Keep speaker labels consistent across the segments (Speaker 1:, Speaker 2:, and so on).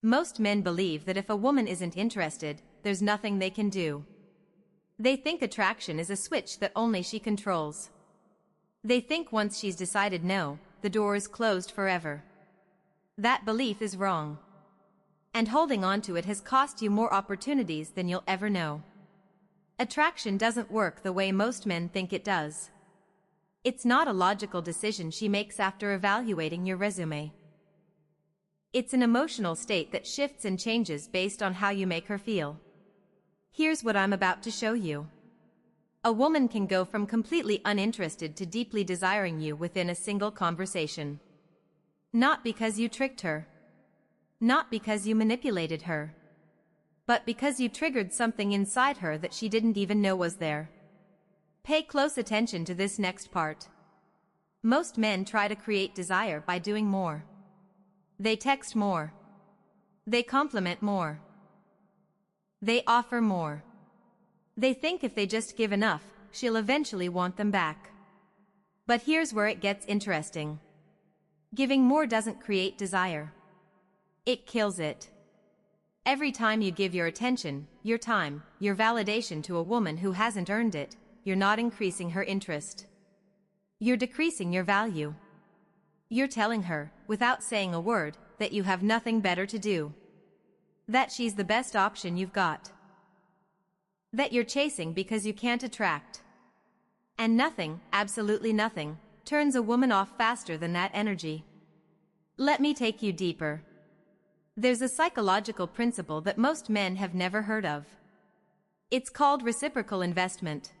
Speaker 1: Most men believe that if a woman isn't interested, there's nothing they can do. They think attraction is a switch that only she controls. They think once she's decided no, the door is closed forever. That belief is wrong. And holding on to it has cost you more opportunities than you'll ever know. Attraction doesn't work the way most men think it does. It's not a logical decision she makes after evaluating your resume. It's an emotional state that shifts and changes based on how you make her feel. Here's what I'm about to show you. A woman can go from completely uninterested to deeply desiring you within a single conversation. Not because you tricked her. Not because you manipulated her. But because you triggered something inside her that she didn't even know was there. Pay close attention to this next part. Most men try to create desire by doing more. They text more. They compliment more. They offer more. They think if they just give enough, she'll eventually want them back. But here's where it gets interesting. Giving more doesn't create desire. It kills it. Every time you give your attention, your time, your validation to a woman who hasn't earned it, you're not increasing her interest. You're decreasing your value. You're telling her, without saying a word, that you have nothing better to do. That she's the best option you've got. That you're chasing because you can't attract. And nothing, absolutely nothing, turns a woman off faster than that energy. Let me take you deeper. There's a psychological principle that most men have never heard of. It's called reciprocal investment.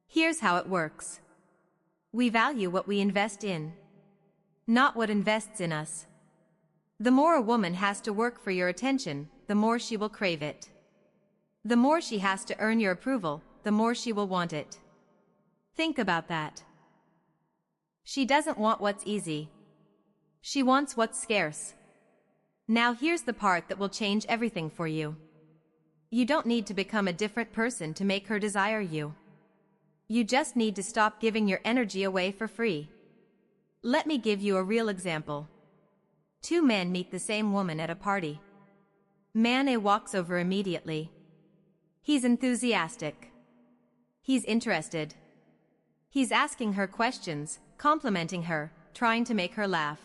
Speaker 1: Here's how it works. We value what we invest in, not what invests in us. The more a woman has to work for your attention, the more she will crave it. The more she has to earn your approval, the more she will want it. Think about that. She doesn't want what's easy. She wants what's scarce. Now here's the part that will change everything for you. You don't need to become a different person to make her desire you. You just need to stop giving your energy away for free. Let me give you a real example. Two men meet the same woman at a party. Man A walks over immediately. He's enthusiastic. He's interested. He's asking her questions, complimenting her, trying to make her laugh.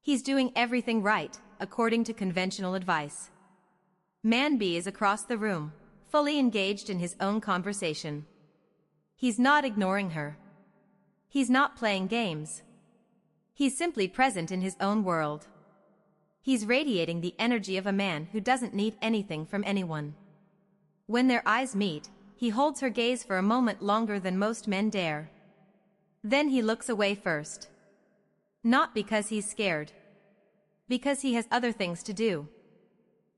Speaker 1: He's doing everything right, according to conventional advice. Man B is across the room, fully engaged in his own conversation. He's not ignoring her. He's not playing games. He's simply present in his own world. He's radiating the energy of a man who doesn't need anything from anyone. When their eyes meet, he holds her gaze for a moment longer than most men dare. Then he looks away first. Not because he's scared. Because he has other things to do.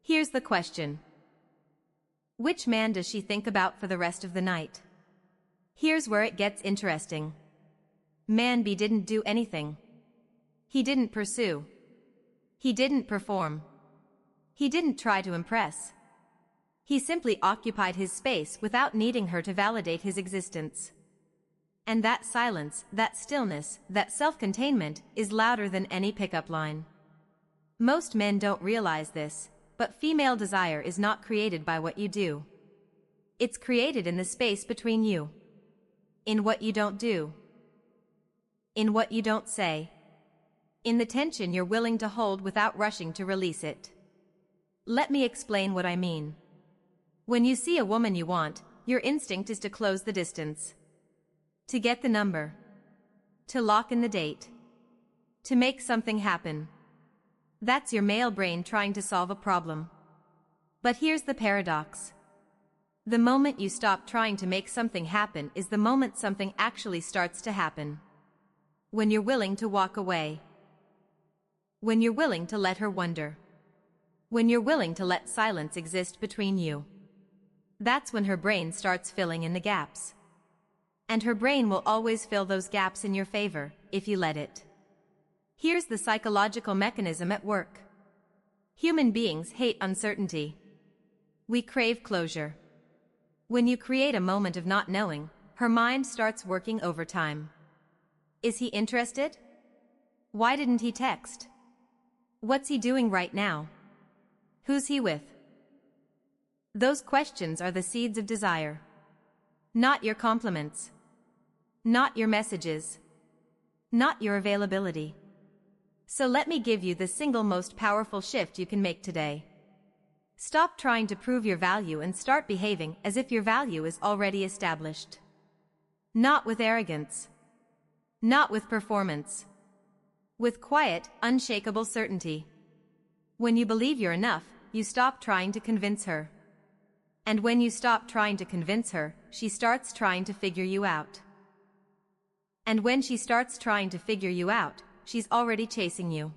Speaker 1: Here's the question. Which man does she think about for the rest of the night? Here's where it gets interesting. Man B didn't do anything. He didn't pursue. He didn't perform. He didn't try to impress. He simply occupied his space without needing her to validate his existence. And that silence, that stillness, that self-containment is louder than any pickup line. Most men don't realize this, but female desire is not created by what you do. It's created in the space between you. In what you don't do. In what you don't say. In the tension you're willing to hold without rushing to release it. Let me explain what I mean. When you see a woman you want, your instinct is to close the distance. To get the number. To lock in the date. To make something happen. That's your male brain trying to solve a problem. But here's the paradox. The moment you stop trying to make something happen is the moment something actually starts to happen. When you're willing to walk away. When you're willing to let her wonder. When you're willing to let silence exist between you. That's when her brain starts filling in the gaps. And her brain will always fill those gaps in your favor, if you let it. Here's the psychological mechanism at work. Human beings hate uncertainty. We crave closure. When you create a moment of not knowing, her mind starts working overtime. Is he interested? Why didn't he text? What's he doing right now? Who's he with? Those questions are the seeds of desire. Not your compliments. Not your messages. Not your availability. So let me give you the single most powerful shift you can make today. Stop trying to prove your value and start behaving as if your value is already established. Not with arrogance. Not with performance. With quiet, unshakable certainty. When you believe you're enough, you stop trying to convince her. And when you stop trying to convince her, she starts trying to figure you out. And when she starts trying to figure you out, she's already chasing you.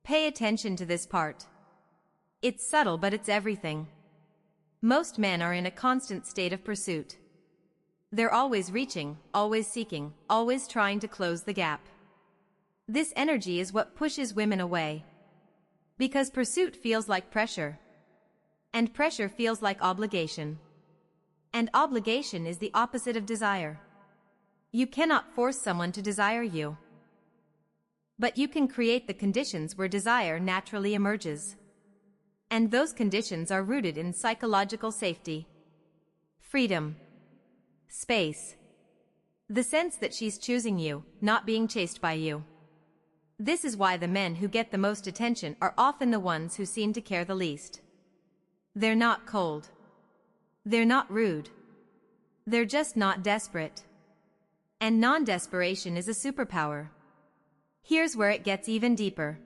Speaker 1: Pay attention to this part. It's subtle, but it's everything. Most men are in a constant state of pursuit. They're always reaching, always seeking, always trying to close the gap. This energy is what pushes women away. Because pursuit feels like pressure. And pressure feels like obligation. And obligation is the opposite of desire. You cannot force someone to desire you. But you can create the conditions where desire naturally emerges. And those conditions are rooted in psychological safety. Freedom. Space. The sense that she's choosing you, not being chased by you. This is why the men who get the most attention are often the ones who seem to care the least. They're not cold. They're not rude. They're just not desperate. And non-desperation is a superpower. Here's where it gets even deeper.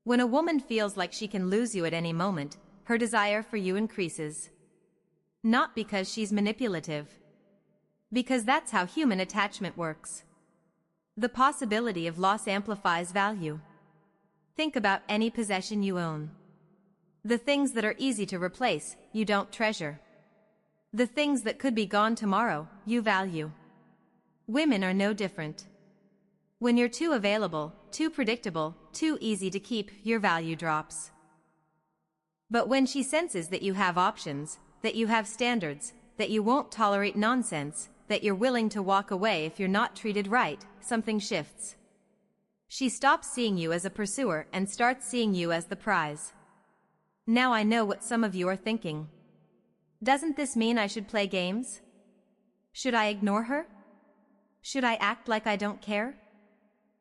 Speaker 1: When a woman feels like she can lose you at any moment, her desire for you increases. Not because she's manipulative. Because that's how human attachment works. The possibility of loss amplifies value. Think about any possession you own. The things that are easy to replace, you don't treasure. The things that could be gone tomorrow, you value. Women are no different. When you're too available, too predictable, too easy to keep, your value drops. But when she senses that you have options, that you have standards, that you won't tolerate nonsense, that you're willing to walk away if you're not treated right, something shifts. She stops seeing you as a pursuer and starts seeing you as the prize. Now I know what some of you are thinking. Doesn't this mean I should play games? Should I ignore her? Should I act like I don't care?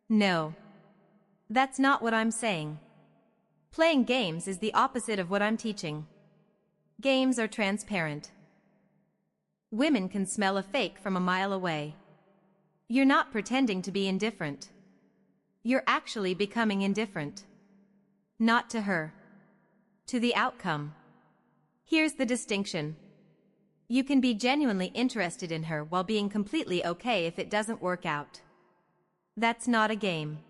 Speaker 1: No. That's not what I'm saying. Playing games is the opposite of what I'm teaching. Games are transparent. Women can smell a fake from a mile away. You're not pretending to be indifferent. You're actually becoming indifferent. Not to her. To the outcome. Here's the distinction. You can be genuinely interested in her while being completely okay if it doesn't work out. That's not a game.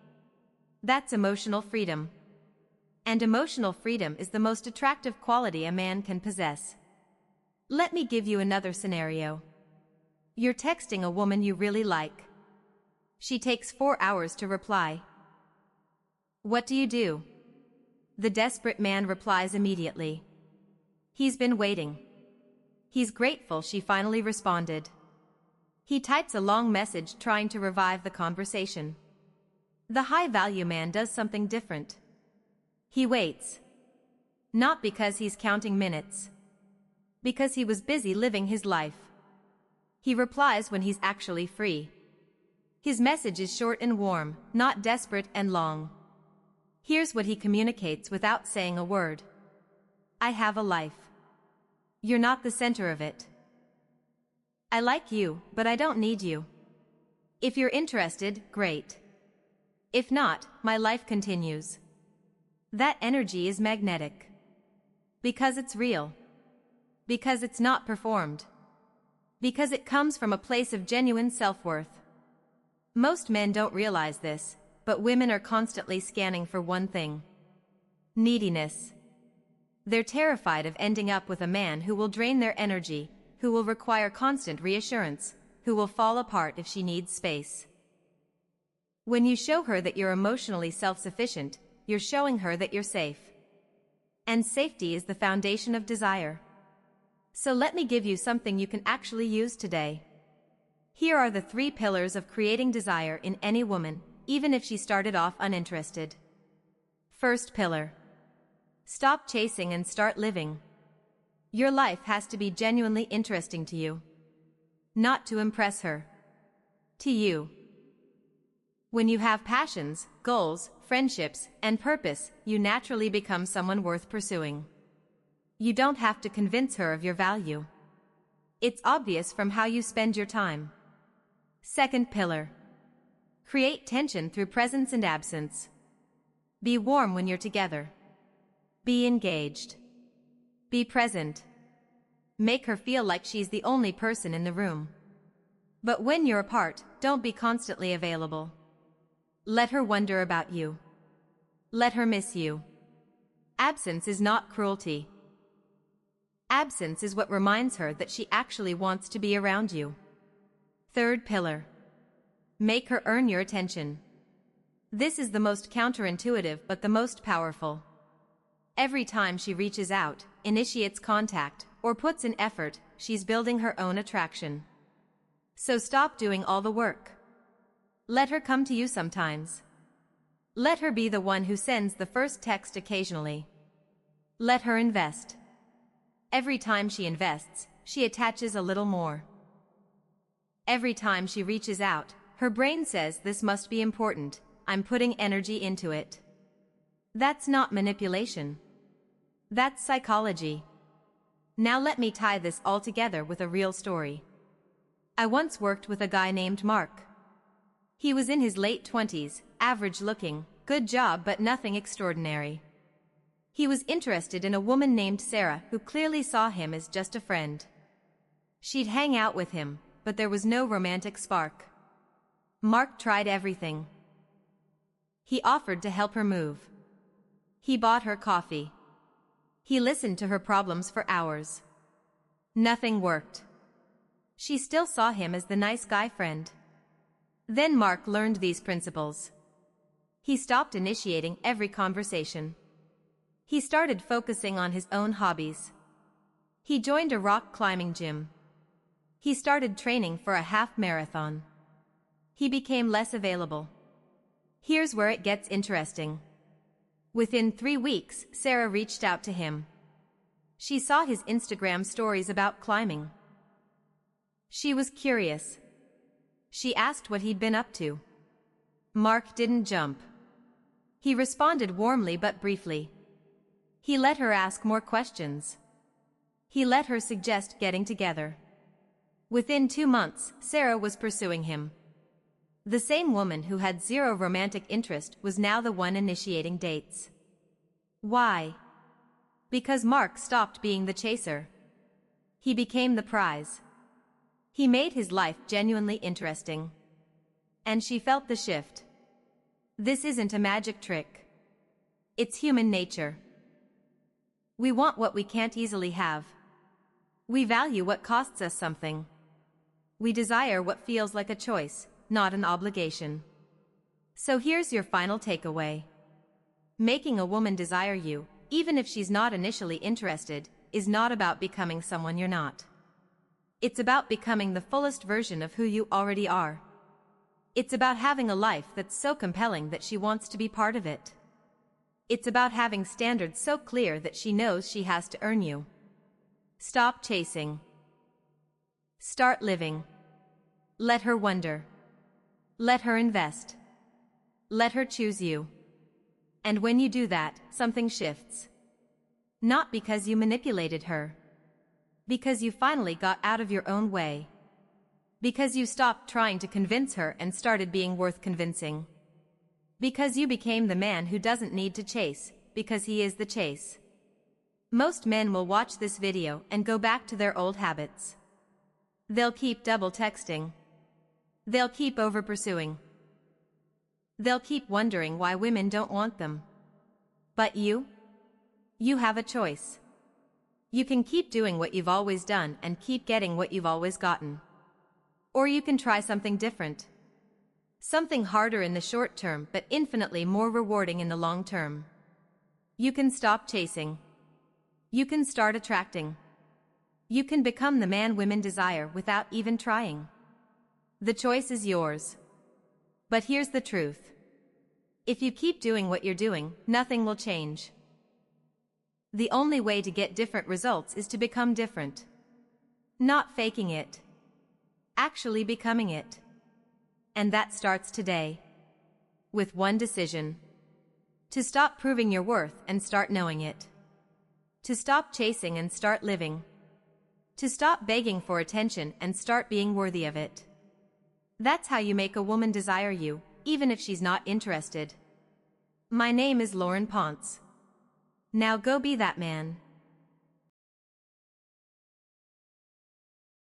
Speaker 1: That's emotional freedom. And emotional freedom is the most attractive quality a man can possess. Let me give you another scenario. You're texting a woman you really like. She takes 4 hours to reply. What do? The desperate man replies immediately. He's been waiting. He's grateful she finally responded. He types a long message trying to revive the conversation. The high-value man does something different. He waits. Not because he's counting minutes. Because he was busy living his life. He replies when he's actually free. His message is short and warm, not desperate and long. Here's what he communicates without saying a word. I have a life. You're not the center of it. I like you, but I don't need you. If you're interested, great. If not, my life continues. That energy is magnetic. Because it's real. Because it's not performed. Because it comes from a place of genuine self-worth. Most men don't realize this, but women are constantly scanning for one thing. Neediness. They're terrified of ending up with a man who will drain their energy, who will require constant reassurance, who will fall apart if she needs space. When you show her that you're emotionally self-sufficient, you're showing her that you're safe. And safety is the foundation of desire. So let me give you something you can actually use today. Here are the 3 pillars of creating desire in any woman, even if she started off uninterested. First pillar. Stop chasing and start living. Your life has to be genuinely interesting to you. Not to impress her. To you. When you have passions, goals, friendships, and purpose, you naturally become someone worth pursuing. You don't have to convince her of your value. It's obvious from how you spend your time. Second pillar. Create tension through presence and absence. Be warm when you're together. Be engaged. Be present. Make her feel like she's the only person in the room. But when you're apart, don't be constantly available. Let her wonder about you. Let her miss you. Absence is not cruelty. Absence is what reminds her that she actually wants to be around you. Third pillar. Make her earn your attention. This is the most counterintuitive but the most powerful. Every time she reaches out, initiates contact, or puts in effort, she's building her own attraction. So stop doing all the work. Let her come to you sometimes. Let her be the one who sends the first text occasionally. Let her invest. Every time she invests, she attaches a little more. Every time she reaches out, her brain says this must be important, I'm putting energy into it. That's not manipulation. That's psychology. Now let me tie this all together with a real story. I once worked with a guy named Mark. He was in his late 20s, average looking, good job but nothing extraordinary. He was interested in a woman named Sarah who clearly saw him as just a friend. She'd hang out with him, but there was no romantic spark. Mark tried everything. He offered to help her move. He bought her coffee. He listened to her problems for hours. Nothing worked. She still saw him as the nice guy friend. Then Mark learned these principles. He stopped initiating every conversation. He started focusing on his own hobbies. He joined a rock climbing gym. He started training for a half marathon. He became less available. Here's where it gets interesting. Within 3 weeks, Sarah reached out to him. She saw his Instagram stories about climbing. She was curious. She asked what he'd been up to. Mark didn't jump. He responded warmly but briefly. He let her ask more questions. He let her suggest getting together. Within 2 months, Sarah was pursuing him. The same woman who had zero romantic interest was now the one initiating dates. Why? Because Mark stopped being the chaser. He became the prize. He made his life genuinely interesting. And she felt the shift. This isn't a magic trick. It's human nature. We want what we can't easily have. We value what costs us something. We desire what feels like a choice, not an obligation. So here's your final takeaway. Making a woman desire you, even if she's not initially interested, is not about becoming someone you're not. It's about becoming the fullest version of who you already are. It's about having a life that's so compelling that she wants to be part of it. It's about having standards so clear that she knows she has to earn you. Stop chasing. Start living. Let her wonder. Let her invest. Let her choose you. And when you do that, something shifts. Not because you manipulated her. Because you finally got out of your own way. Because you stopped trying to convince her and started being worth convincing. Because you became the man who doesn't need to chase, because he is the chase. Most men will watch this video and go back to their old habits. They'll keep double texting. They'll keep over-pursuing. They'll keep wondering why women don't want them. But you? You have a choice. You can keep doing what you've always done and keep getting what you've always gotten. Or you can try something different. Something harder in the short term but infinitely more rewarding in the long term. You can stop chasing. You can start attracting. You can become the man women desire without even trying. The choice is yours. But here's the truth. If you keep doing what you're doing, nothing will change. The only way to get different results is to become different. Not faking it. Actually becoming it. And that starts today. With one decision. To stop proving your worth and start knowing it. To stop chasing and start living. To stop begging for attention and start being worthy of it. That's how you make a woman desire you, even if she's not interested. My name is Lauren Ponce. Now go be that man.